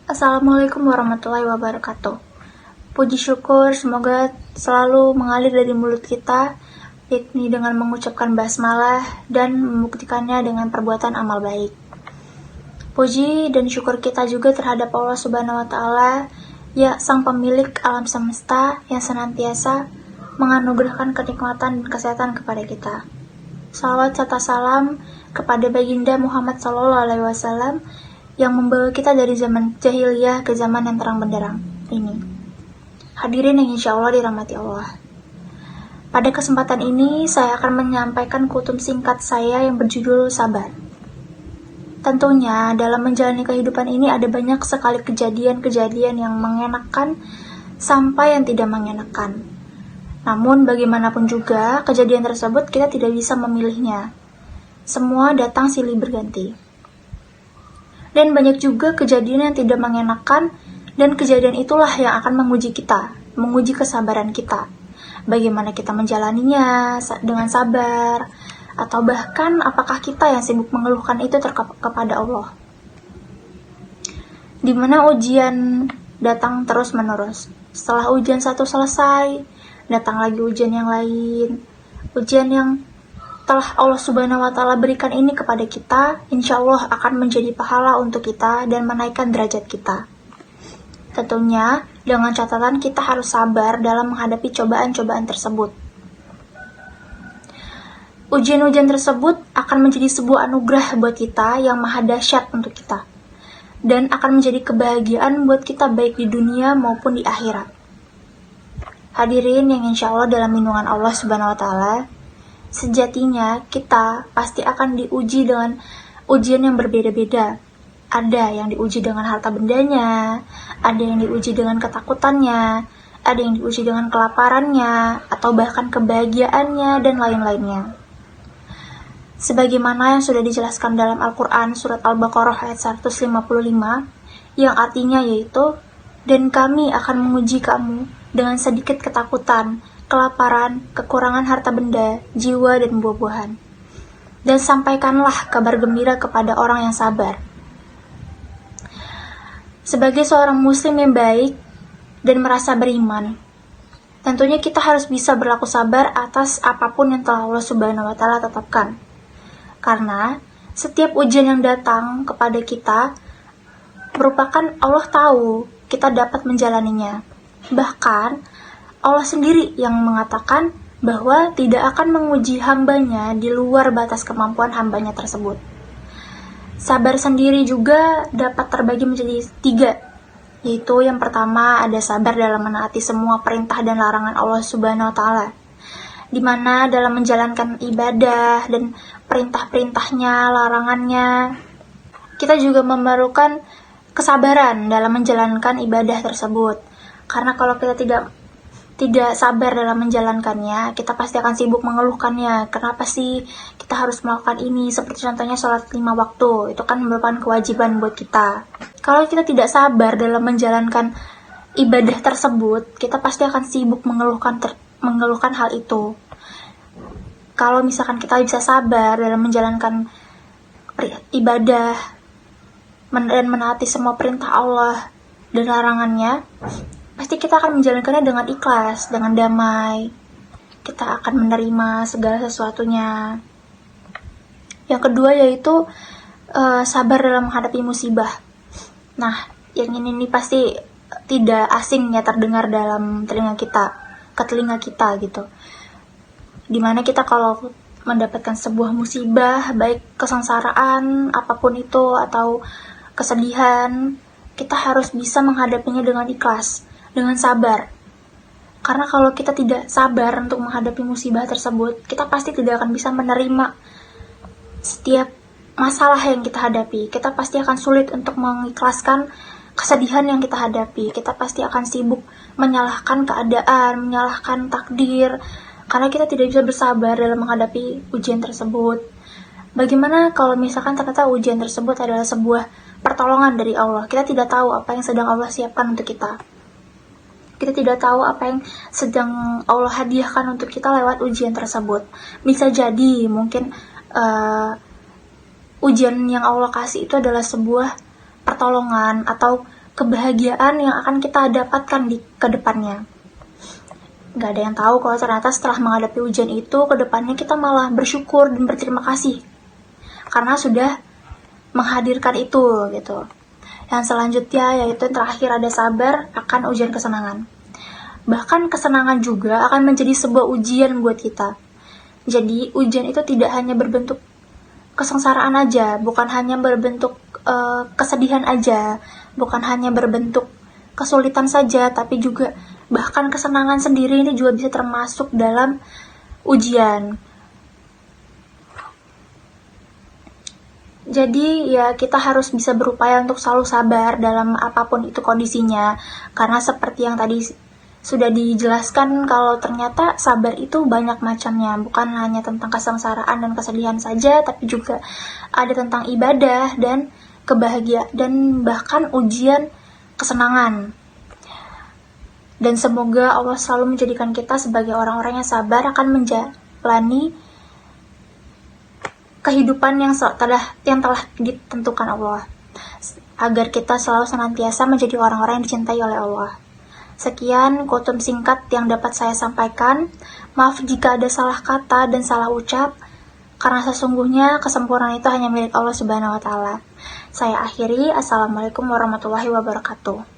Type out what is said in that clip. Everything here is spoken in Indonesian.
Assalamualaikum warahmatullahi wabarakatuh. Puji syukur semoga selalu mengalir dari mulut kita, yakni dengan mengucapkan basmalah dan membuktikannya dengan perbuatan amal baik. Puji dan syukur kita juga terhadap Allah Subhanahu wa Ta'ala, ya Sang Pemilik alam semesta yang senantiasa menganugerahkan kenikmatan dan kesehatan kepada kita. Salawat serta salam kepada baginda Muhammad SAW yang membawa kita dari zaman jahiliyah ke zaman yang terang benderang ini. Hadirin yang insya Allah dirahmati Allah. Pada kesempatan ini saya akan menyampaikan kutub singkat saya yang berjudul Sabar. Tentunya dalam menjalani kehidupan ini ada banyak sekali kejadian-kejadian yang mengenakan sampai yang tidak mengenakan. Namun bagaimanapun juga kejadian tersebut kita tidak bisa memilihnya. Semua datang silih berganti. Dan banyak juga kejadian yang tidak mengenakan, dan kejadian itulah yang akan menguji kita, menguji kesabaran kita. Bagaimana kita menjalaninya dengan sabar, atau bahkan apakah kita yang sibuk mengeluhkan itu kepada Allah. Di mana ujian datang terus-menerus. Setelah ujian satu selesai, datang lagi ujian yang lain. Ujian yang telah Allah Subhanahu wa Ta'ala berikan ini kepada kita, insya Allah akan menjadi pahala untuk kita dan menaikkan derajat kita. Tentunya dengan catatan kita harus sabar dalam menghadapi cobaan-cobaan tersebut. Ujian-ujian tersebut akan menjadi sebuah anugerah buat kita yang maha dahsyat untuk kita, dan akan menjadi kebahagiaan buat kita baik di dunia maupun di akhirat. Hadirin yang insya Allah dalam lindungan Allah Subhanahu wa Ta'ala, sejatinya kita pasti akan diuji dengan ujian yang berbeda-beda. Ada yang diuji dengan harta bendanya, ada yang diuji dengan ketakutannya, ada yang diuji dengan kelaparannya, atau bahkan kebahagiaannya, dan lain-lainnya. Sebagaimana yang sudah dijelaskan dalam Al-Quran surat Al-Baqarah ayat 155, yang artinya yaitu, dan kami akan menguji kamu dengan sedikit ketakutan, kelaparan, kekurangan harta benda, jiwa, dan buah-buahan. Dan sampaikanlah kabar gembira kepada orang yang sabar. Sebagai seorang muslim yang baik dan merasa beriman, tentunya kita harus bisa berlaku sabar atas apapun yang telah Allah Subhanahu wa Ta'ala tetapkan. Karena setiap ujian yang datang kepada kita merupakan Allah tahu kita dapat menjalaninya. Bahkan Allah sendiri yang mengatakan bahwa tidak akan menguji hambanya di luar batas kemampuan hambanya tersebut. Sabar sendiri juga dapat terbagi menjadi 3, yaitu yang pertama ada sabar dalam menaati semua perintah dan larangan Allah Subhanahu wa Ta'ala, di mana dalam menjalankan ibadah dan perintah-perintahnya, larangannya, kita juga memerlukan kesabaran dalam menjalankan ibadah tersebut. Karena kalau kita tidak sabar dalam menjalankannya, kita pasti akan sibuk mengeluhkannya. Kenapa sih kita harus melakukan ini? Seperti contohnya sholat 5 waktu, itu kan merupakan kewajiban buat kita. Kalau kita tidak sabar dalam menjalankan ibadah tersebut, kita pasti akan sibuk mengeluhkan hal itu. Kalau misalkan kita bisa sabar dalam menjalankan ibadah dan menaati semua perintah Allah dan larangannya, pasti kita akan menjalankannya dengan ikhlas, dengan damai. Kita akan menerima segala sesuatunya. Yang kedua yaitu sabar dalam menghadapi musibah. Nah, yang ini pasti tidak asing ya terdengar dalam telinga kita gitu. Dimana kita kalau mendapatkan sebuah musibah, baik kesengsaraan, apapun itu, atau kesedihan, kita harus bisa menghadapinya dengan ikhlas, dengan sabar. Karena kalau kita tidak sabar untuk menghadapi musibah tersebut, kita pasti tidak akan bisa menerima setiap masalah yang kita hadapi. Kita pasti akan sulit untuk mengikhlaskan kesedihan yang kita hadapi. Kita pasti akan sibuk menyalahkan keadaan, menyalahkan takdir, karena kita tidak bisa bersabar dalam menghadapi ujian tersebut. Bagaimana kalau misalkan ternyata ujian tersebut adalah sebuah pertolongan dari Allah? Kita tidak tahu apa yang sedang Allah siapkan untuk kita. Kita tidak tahu apa yang sedang Allah hadiahkan untuk kita lewat ujian tersebut. Bisa jadi mungkin ujian yang Allah kasih itu adalah sebuah pertolongan atau kebahagiaan yang akan kita dapatkan di kedepannya. Gak ada yang tahu kalau ternyata setelah menghadapi ujian itu, kedepannya kita malah bersyukur dan berterima kasih karena sudah menghadirkan itu gitu. Yang selanjutnya yaitu yang terakhir ada sabar akan ujian kesenangan. Bahkan kesenangan juga akan menjadi sebuah ujian buat kita. Jadi ujian itu tidak hanya berbentuk kesengsaraan aja, bukan hanya berbentuk kesedihan aja, bukan hanya berbentuk kesulitan saja, tapi juga bahkan kesenangan sendiri ini juga bisa termasuk dalam ujian. Jadi ya kita harus bisa berupaya untuk selalu sabar dalam apapun itu kondisinya, karena seperti yang tadi sudah dijelaskan kalau ternyata sabar itu banyak macamnya, bukan hanya tentang kesengsaraan dan kesedihan saja, tapi juga ada tentang ibadah dan kebahagiaan dan bahkan ujian kesenangan. Dan semoga Allah selalu menjadikan kita sebagai orang-orang yang sabar akan menjalani kehidupan yang telah ditentukan Allah, agar kita selalu senantiasa menjadi orang-orang yang dicintai oleh Allah. Sekian kutum singkat yang dapat saya sampaikan. Maaf jika ada salah kata dan salah ucap, karena sesungguhnya kesempurnaan itu hanya milik Allah Subhanahu wa Ta'ala. Saya akhiri. Assalamualaikum warahmatullahi wabarakatuh.